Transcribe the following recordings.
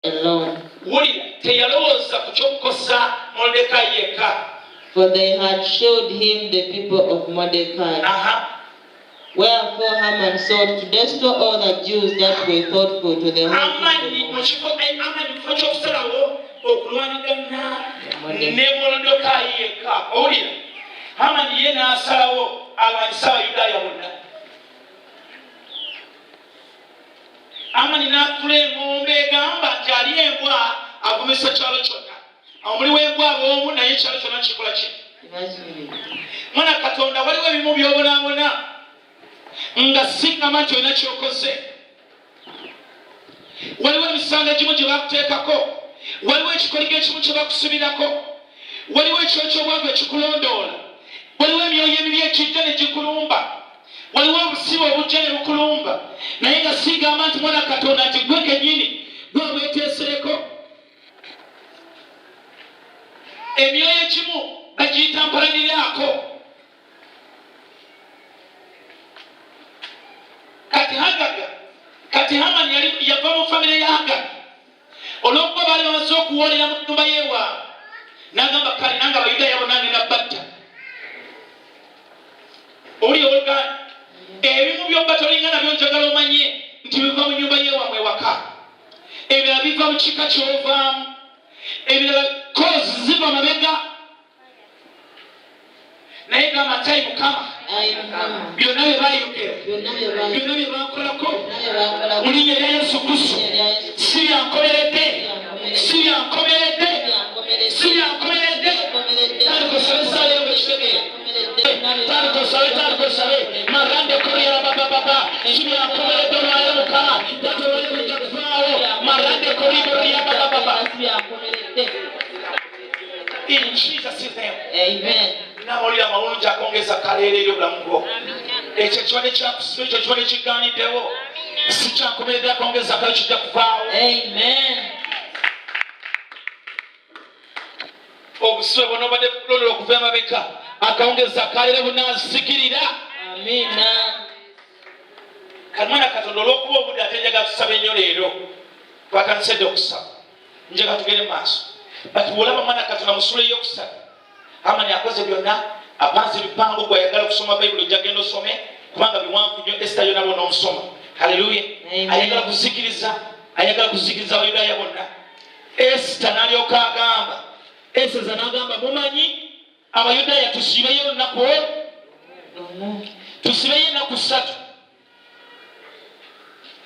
alone. For they had showed him the people of Mordecai. Wherefore Haman sought to destroy all the Jews that were thoughtful to the whole Mwana Katonda waliwo ebimu by'obonaabona nga singa manti olina ky'okoze. Waliwo emisango egimu gye bakuteekako, waliwo ekikoligo ekimu kye bakusibirako, waliwo ekyokyo obwavu ekikulondoola, waliwo emyoyo emibi ekijja ne gikulumba, waliwo obusibe obujja ne bukulumba, naye nga sigamba nti Mwana Katonda nti gwe kennyini gwe obweteesereko. Emyoyo egimu bagiyita mpalaniraako. Kati Haman yava mu famire ya Agagi. Olw'okuba baali bamaze okuwoolera mu nnyumba y'ewaabwe, n'agamba kale nange Abayudaaya bo nange nabbatta. Oli oluganda ebimu by'oba tolinga nabyo njagala omanye nti biva mu nnyumba y'ewaabwe ewaka, ebirala biva mu kika ky'ovaamu, ebirala kozi ziva mabega. Naye gamba nti Mukama byonna bye baayogera, byonna bye baakolako mu linnya lya Yesu Kristo si byankomeredde, si byankomeredde, si byankomeredde. Talikosabe saleyo bwekitegeera, talikosabe marande koryera babababa, si byankomeredde olwayo Mukama tatolwayo bijja kuvaawo marande koryera babababa. In Jesus' name. Amen. Namolira amawulungi akongeza kaleerera obulamu bwo. Ekyo ekibadde kyakusiba, ekyo ekibadde kigaaniddewo, si kyankomeredde akongeza kale kijja kuvaawo. Amen. Obusibe bwonna obadde bulondera okuva emabega akongeza kaleere bunaasikirira. Amina. Mwana Katonda olw'okuba obudde ate njagala tusaba ennyo leero, twakanisedde okusaba, njagala tugende maaso. Bati bw'olaba Mwana Katonda mu ssula ey'okusatu, Haman yakoze byonna, apanze ebipango gw'ayagala okusoma Bayibuli gy'agenda osome, kubanga biwanvu nnyo. Esita yonna bonna omusoma. Haleluya. Ayagala kuzikiriza Abayudaaya bonna. Esita n'alyoka agamba, Eseza n'agamba, mumanyi Abayudaaya tusiibeyo olunaku olwo, tusibeyo ennaku 3.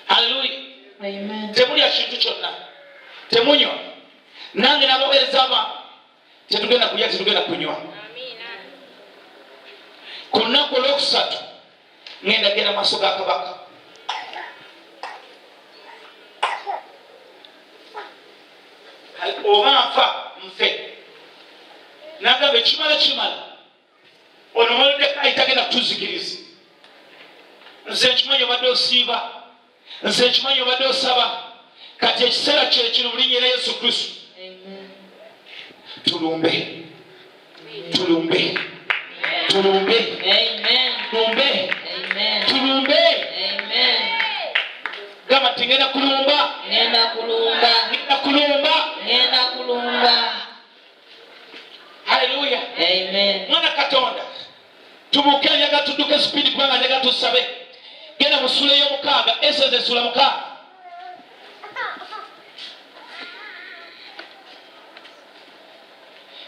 Haleluya. Temulya kintu kyonna, temunywa. Nange n'abaweereza abange tetugenda kulya, tetugenda kunywa. Ku lunaku olwokusatu ngenda genda maaso ga kabaka. Oba nfa nfe. N'agamba ekimala ono Mordecai tagenda kutuzikiriza. Nze nkimanyi obadde osiiba, nze nkimanyi obadde osaba, kati ekiseera kye kino mu linnya lya Yesu Kristo. Tulumbe. Amen. Tulumbe. Amen. Gamba nti ngenda kulumba. Haleluya. Amen. Mwana Katonda tubuuke, njagala tudduke speed kubanga njagala tusabe. Genda mu ssula ey'omukaaga, Eseza essula 6.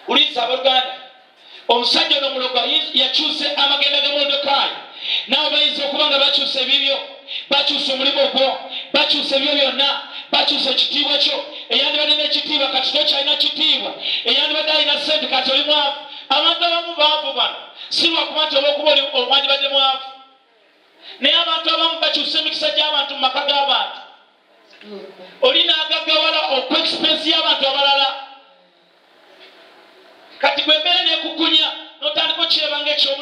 Uliza abaluganda, omusajja ono muloga yakyuse amagenda ga Mordecai. Nabo bayinza okuba nga bakyusa ebibyo, bakyusa omulimu gwo, bakyusa ebyo byonna, bakyusa ekitiibwa kyo. Eyandibadde n'ekitiibwa kati tokyalina kitiibwa, eyandibadde alina ssente kati oli mwavu. Abantu abamu baavu bano si lwakuba nti olw'okuba wandibadde mwavu, naye abantu abamu bakyusa emikisa gy'abantu mu maka g'abantu. Oli n'agaggawala okw'expensi y'abantu abalala. Kati gwe mbeera n'ekukunya n'otandika okiraba ekya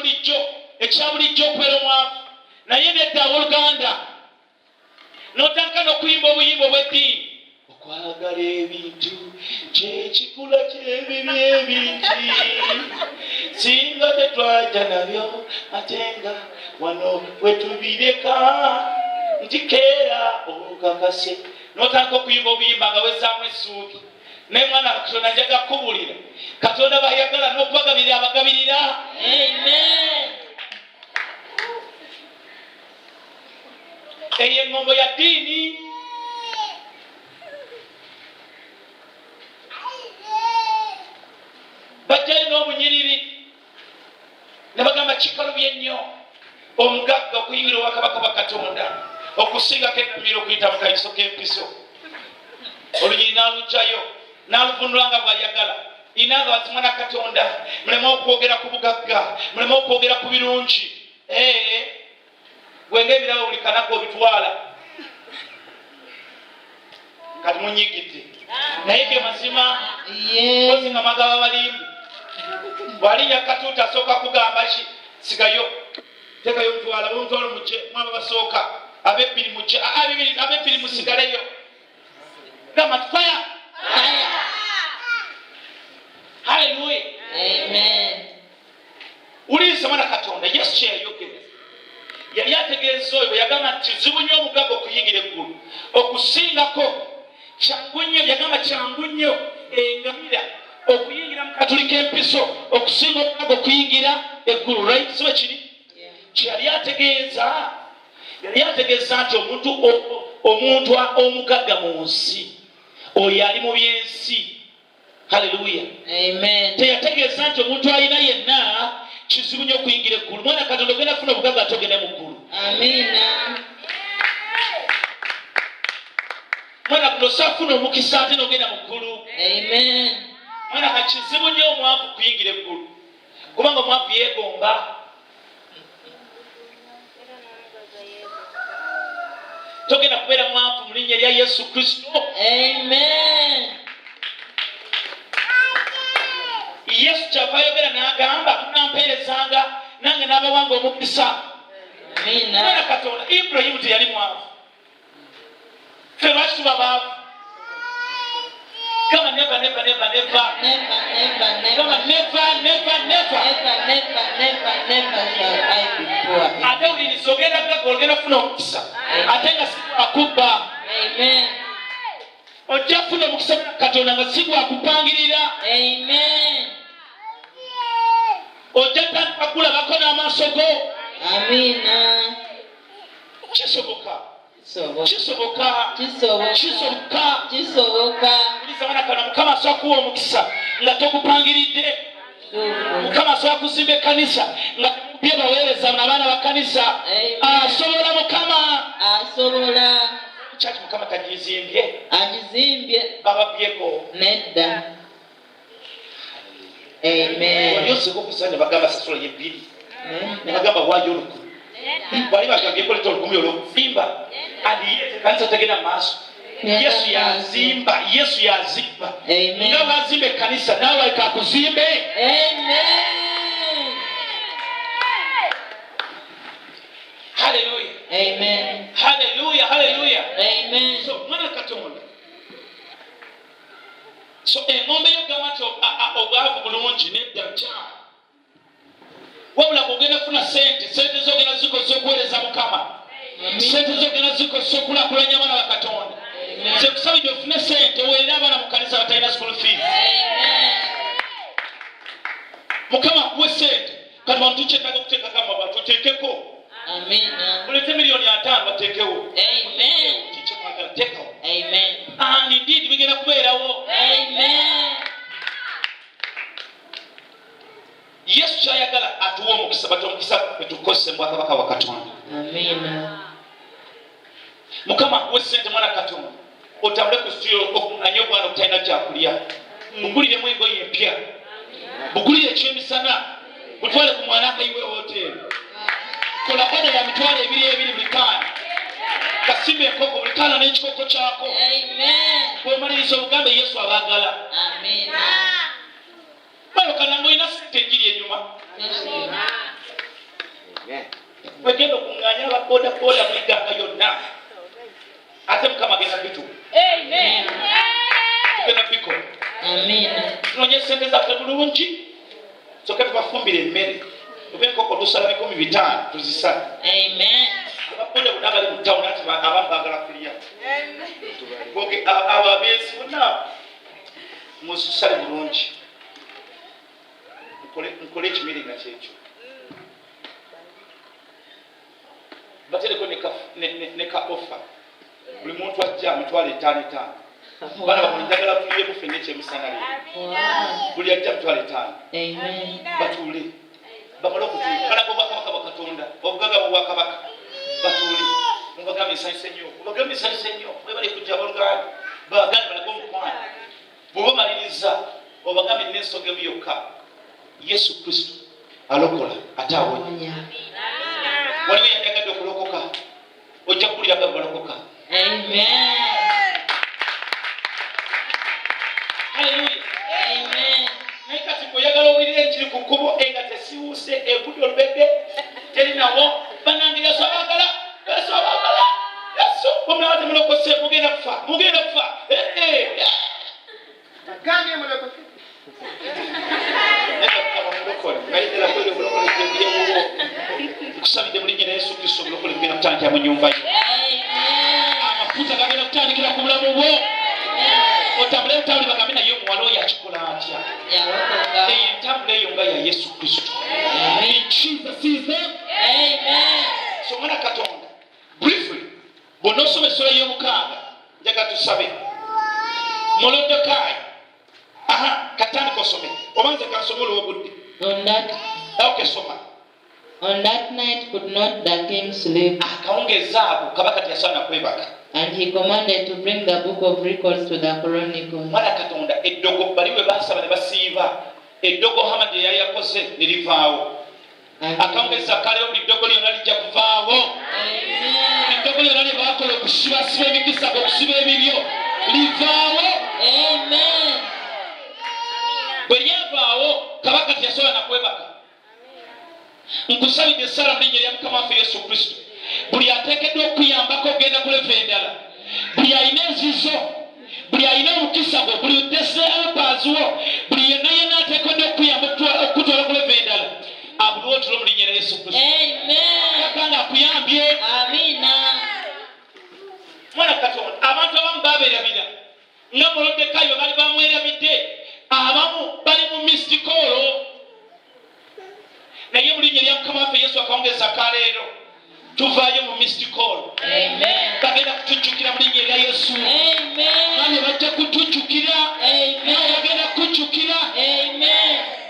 bulijjo okubeera omwavu. Naye nedda abooluganda n'otandika n'okuyimba obuyimba obw'eddiini. Okwagala ebintu kyekikula ky'ebibi ebingi, singa tetwajja nabyo ate nga wano wetubireka nti keera okakase n'otandika okuyimba obuyimba nga wezzaamu essuubi naye mwana wa Katonda njaga kukubulira Katonda bayagala n'okubagabirira abagabirira. Amen. Eyo engombo ya ddiini bajjayo n'obunyiriri ne bagamba kikalubye nnyo omugagga okuyingira obwakabaka bwa Katonda okusingako engamiro okuyita mu kayiso k'empiso. Olunyiri n'alugjayo n'aluvunula nga bw'ayagala inanga bazimwana Katonda muleme okwogera ku bugagga muleme okwogera ku birungi gwenga ebirabo buli kanako obitwala kati munyigidde naye ge mazima kozi nga magaba balimbi bwalinya katuuta asooka kugamba ki sigayo tekayo ntwala bontwala mujje mwaba basooka abebbiri mujje abebbiri musigaleyo gamba fire. Hallelujah. Amen. Uliza mwana Katonda Yesu kye yayogera yali ategeeza oyo yagamba nti kizibu nnyo omugagga okuyingira eggulu okusingako kyangu nnyo yagamba kyangu nnyo engamira okuyingira mu katuli k'empiso okusinga omugagga okuyingira eggulu right sibe kiri kyeyali ategeeza nti omuntu omugagga mu nsi oyo ali mu byensi. Hallelujah. Amen. Teyategeeza nti omuntu alina yenna kizibu nnyo okuyingira eggulu. Mwana Katonda ogenda kufuna obugagga ate ogenda mu ggulu. Amina. Mwana kuno osafuna omukisa ate n'ogenda mu ggulu. Amen. Mwana ka kizibu nnyo omwavu kuyingira eggulu kubanga omwavu yeegomba. Togenda kubeera mwavu mu linnya lya Yesu Kristo. Amen. Yesu kyava ayogera n'agamba munampeerezanga nange n'abawanga omukisa. Amina. Mwana Katonda Ibulayimu teyali mwavu ffe lwaki tuba baavu? Gamba never never never never gamba never shall I be poor. ate uliriza ogenda gaga ogenda kufuna omukisa ate nga sigwakubba. Amen. Ojja kufuna omukisa Katonda nga sigwakupangirira. Amen. Ojja tandika kulabako n'amaaso go. Amina. Kisoboka. Uliza mwana kana Mukama asobola kuwa omukisa nga tokupangiridde. Mukama asobola kuzimba ekkanisa nga temubye baweereza n'abaana ba kkanisa. Asobola Mukama. Asobola. Kyaki Mukama tagizimbye? Agizimbye. Bababyeko. Nedda. Amen. Yoseko kusanya bagamba sasula yebbiri. Ne bagamba waayo olukulu. Bali bagambye koleta olukumi olw'okufimba. Aliye kanisa tegenda maaso. Yesu yazimba. Amen. Nga bazimba ekkanisa nawe kakuzimbe. Amen. Hallelujah. Amen. Hallelujah. Hallelujah. Amen. So mwana Katonda. So engombe yogamba nti obwavu bulungi nedda nkyala. Wabula bw'ogenda kufuna sente zogenda zikosa okuweereza Mukama. Sente zogenda zikosa okulakulanya abaana ba Katonda. Nze kusabidde ofune sente oweerere abaana mu kanisa batalina school fees. Mukama akuwe sente kati bantu tukyetaaga okuteekako amabwa tuteekeko. Amina. Mulete miliyoni 5 bateekewo. Amen. Kikyemwagala teekawo. Amen. And indeed bigenda kubeerawo. Amen. Yesu kyayagala atuwa omukisa bati omukisa etukozese mu bwakabaka bwa Katonda. Amina. Mukama akuwe sente mwana Katonda otambule ku studio okunganya obwana obutalina kyakulya. Buguliremu engoye empya. Bugulire ekyemisana butwale ku mwana akayiwe hoteri. Kola oda ya mitwalo ebiri buli kaana. Kasimbe enkoko buli kaana n'ekikoko kyako. Amen. Bw'omaliriza obugambe Yesu abagala. Amina. Balokana ng'olina sente enjiri enyuma. Wegenda okunganya ababodaboda mu iganga yonna. Ate Mukama agenda bituwa. Amen. Tugenda bikola. Amina. Tunonye sente zaffe bulungi. Soke tubafumbire emmere. Tube enkoko tusala 500 tuzisala. Amen. Ababoda bonna bali mu ttawuni ati abamu baagala kulya. Okay, ababezi bonna musale bulungi mukole ekimiringa kyekyo batereko ne ka offer buli muntu ajja amitwalo 5 bana bakunjagala tuliye mufene ekyemisana leero buli ajja amitwalo 5 batuule bamala okutuula balaga obwakabaka bwa Katonda obugaga bw'obwakabaka batuule mubagambe ensanyuse nnyo mwebale kujja abaluganda baganda balaga omukwano bw'oba maliriza obagambe n'ensonga emu yokka Yesu Kristo alokola ate awonya waliwo yandagadde okulokoka ojja kuwulira nga balokoka. Amen. Hallelujah. Amen. Naye kati bw'oyagala owulira enjiri ku kkubo nga tesiwuse egudde olubedde terinawo bannange Yesu abagala Yesu omulaba temulokose mugenda kufa agambye mulokose kusabidde mu linnya lya Yesu Kristo obulokole bugenda kutandikira mu nnyumba yo. Amafuta gagenda kutandikira ku bulamu bwo. Otambule bagambe naye omuwala oyo akikola atya. Entambula eyo nga ya Yesu Kristo. Amen. So mwana Katonda briefly bw'onna osoma essula y'omukaaga njaga tusabe Molodekaayi katandika osome obanze kansome olw'obudde. Okay, soma. On that night could not the king sleep. And he commanded to bring the book of records to the Chronicles. Amen. Nkusabidde Sara mu linnya lya Mukama waffe Yesu Kristo buli ateekeddwa okuyambako ogenda kuleva endala buli alina enzizo buli alina omukisa gwo buli uteseapazi wo buli yenna ateekeddwa okuyamba okutwala kuleva endala abulwa otulo mu linnya lya Yesu Kristo. Yakanga akuyambye. Mwana Katonda abantu abamu babeerabira nga Molodekaayi bwe bali bamwerabidde abamu bali mu mistikolo naye mu linnya lya Mukama waffe Yesu akawongeza kaleero tuvaayo mu mystical. Bagenda kutujjukira mu linnya lya Yesu. Nane bajja kutujjukira. Bagenda kujjukira.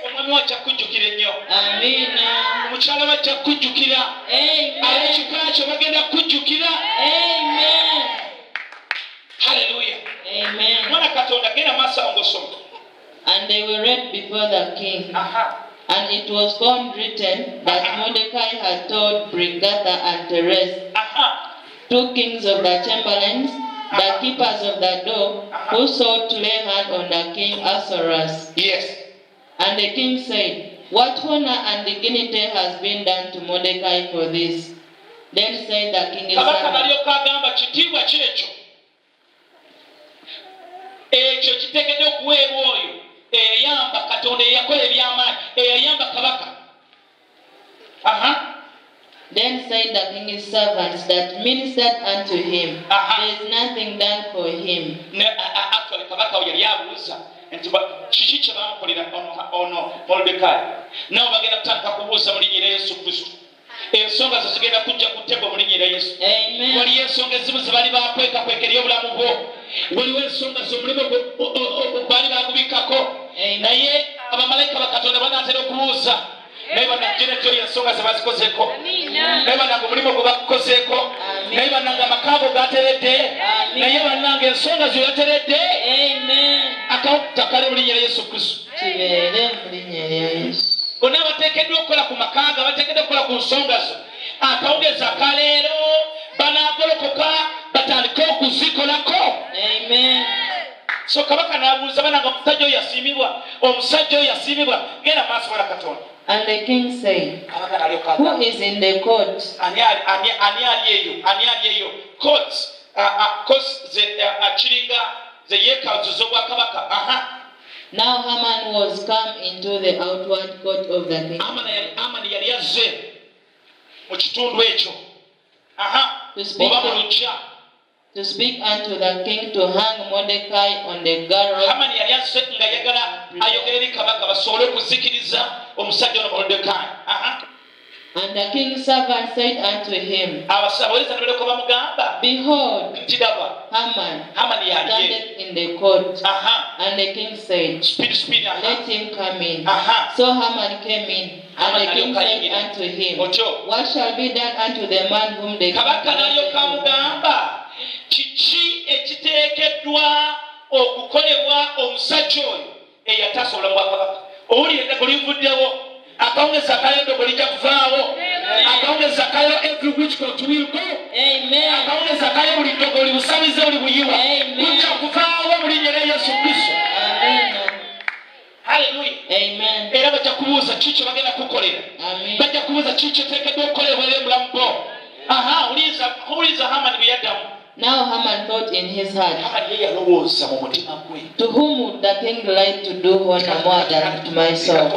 Omwami wajja kujjukira ennyo. Omukyala bajja kujjukira. Ab'ekika kyo bagenda kujjukira. Hallelujah. Mwana Katonda genda maaso awo ng'osoma. And they were read before the king. And it was found written that Mordecai had told Bilgatha and Teres, 2 kings of the chamberlains, the keepers of the door, who sought to lay hand on the king Ahasuerus. Yes. And the king said, what honor and dignity has been done to Mordecai for this? Then said the king, eyayamba Katonda eyakola ebyamaanyi eyayamba kabaka. Then said the king's servants that ministered unto him, there is nothing done for him. Actually kabaka yali abuuza nti kiki kye bamukolera ono Molodekaayi nabo bagenda kutandika kubuuza mu linnya lya Yesu Kristo. Ensonga zo zigenda kujja kuteebwa mu linnya lya Yesu. Waliyo ensonga ezimu ze bali bakwekakweka eri obulamu bwo. Waliwo ensonga z'omulimu baali bagubikkako. Naye abamalayika ba Katonda banaatera okubuuza naye banagyerekyo ensonga ze bazikozeeko naye bananga omulimu gwe bakukozeeko naye bananga amakaabo gateredde naye bananga ensonga ze yateredde. Akawutakale mu linnya lya Yesu Kristo. Kibeere mu linnya lya Yesu. Bonna bateekeddwa okukola ku makaaga bateekeddwa okukola ku nsonga zo. Akawugeza akaleero banaagolokoka batandike okuzikolako. So kabaka n'abuuza bananga omusajja oyo yasiimibwa genda maaso mwana Katonda. And the king said, who is in the court? Ani ali eyo court kiringa ze yeekaalu z'obwakabaka. Now Haman was come into the outward court of the king. Amani yali yazze mu kitundu ekyo oba mu luggya to speak unto the king to hang Mordecai on the gallows. Hamani yali azze nga yagala ayogere eri kabaka basobole okuzikiriza omusajja ono Mordecai. And the king's servant said unto him, Behold, Haman standeth in the court. And the king said, Let him come in. So Haman came in, and the king said unto him, What shall be done unto the man whom the king kiki ekiteekeddwa okukolebwa omusajja oyo eyatasobola mu bwakabaka owuli eddagala livuddewo akawungeza kayo eddagala lijja kuvaawo akawungeza kayo every witchcraft will go akawungeza kayo buli ddagala libusabize oli buyiwa lijja kuvaawo mu linnya lya Yesu Kristo. Haleluya. Era bajja kubuuza kiki bagenda kukolera bajja kubuuza kiki eteekeddwa okukolebwa era mulamu bo. Uliza Haman bwe yaddamu. Now Haman thought in his heart, To whom would the king like to do honor more than to myself?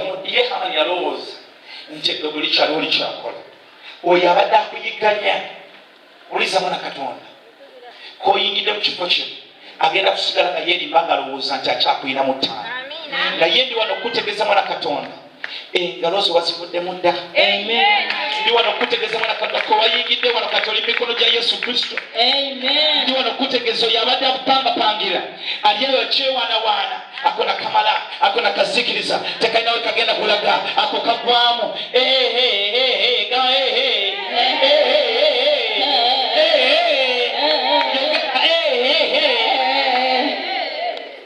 Oyo abadde akuyigganya uliza mwana Katonda k'oyingidde mu kifo kino agenda kusigala nga yeerimba ng'alowooza nti akyakuyina mu ttaano nga ye ndi wano okutegeeza mwana Katonda engalo zo wazivuddemu dda. Ndi wano okutegeeza mwana Katonda ko wayingidde wano kati oli mikono gya Yesu Kristo. Ndi wano okutegeeza oyo abadde akupangapangira ali eyo kyewanawaana akona kamala akona kazikiriza tekalinawe kagenda kulaga ako kagwamu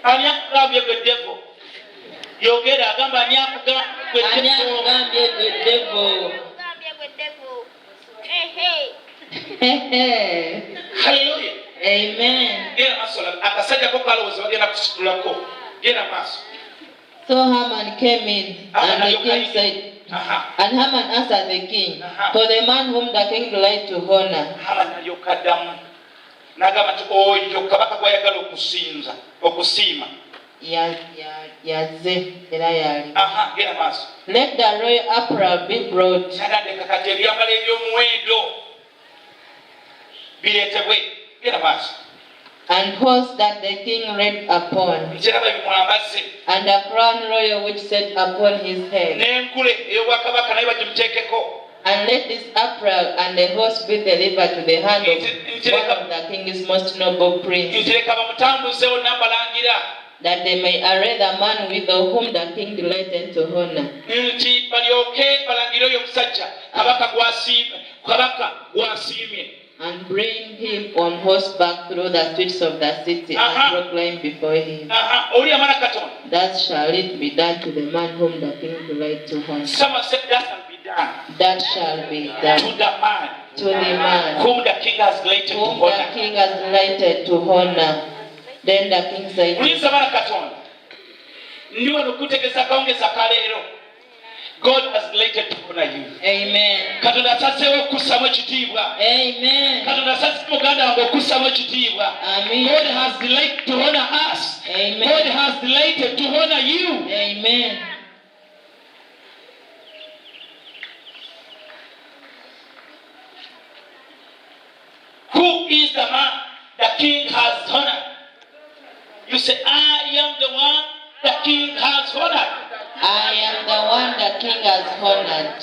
ani akugambye gwe devil yogera agamba ani akugambye gwe devil. Hallelujah. Gera asola akasajja ko kalowooza bagenda kusitulako gera maaso. So Haman came in, and the king said, and Haman answered the king, For the man whom the king delighted to honor. Haman aliyokaddamu n'agamba nti oyo kabaka gw'ayagala okusiima yazze era yali. Gera maaso. Let the royal apparel be brought. Nadandeka kati ebyambalo eby'omuwendo bireetebwe. Gera maaso. And horse that the king rode upon, and a crown royal which sat upon his head. And let this apparel and the horse be delivered to the hand of one of the king's most noble princes, that they may array the man with whom the king delighted to honor. And bring him on horseback through the streets of the city and proclaim before him. Thus shall it be done to the man whom the king delighted to honor. Someone said that shall be done. That shall be done to the man whom the king has delighted to honor. Then the king said, God has delighted to honor you. Amen. Katonda asazeewo okussamu ekitiibwa. Amen. Katonda asazeewo muganda wange okussamu ekitiibwa. Amen. God has delighted to honor us. Amen. God has delighted to honor you. Amen. Who is the man the king has honored? You say, I am the one the king has honored. I am the one the king has honored.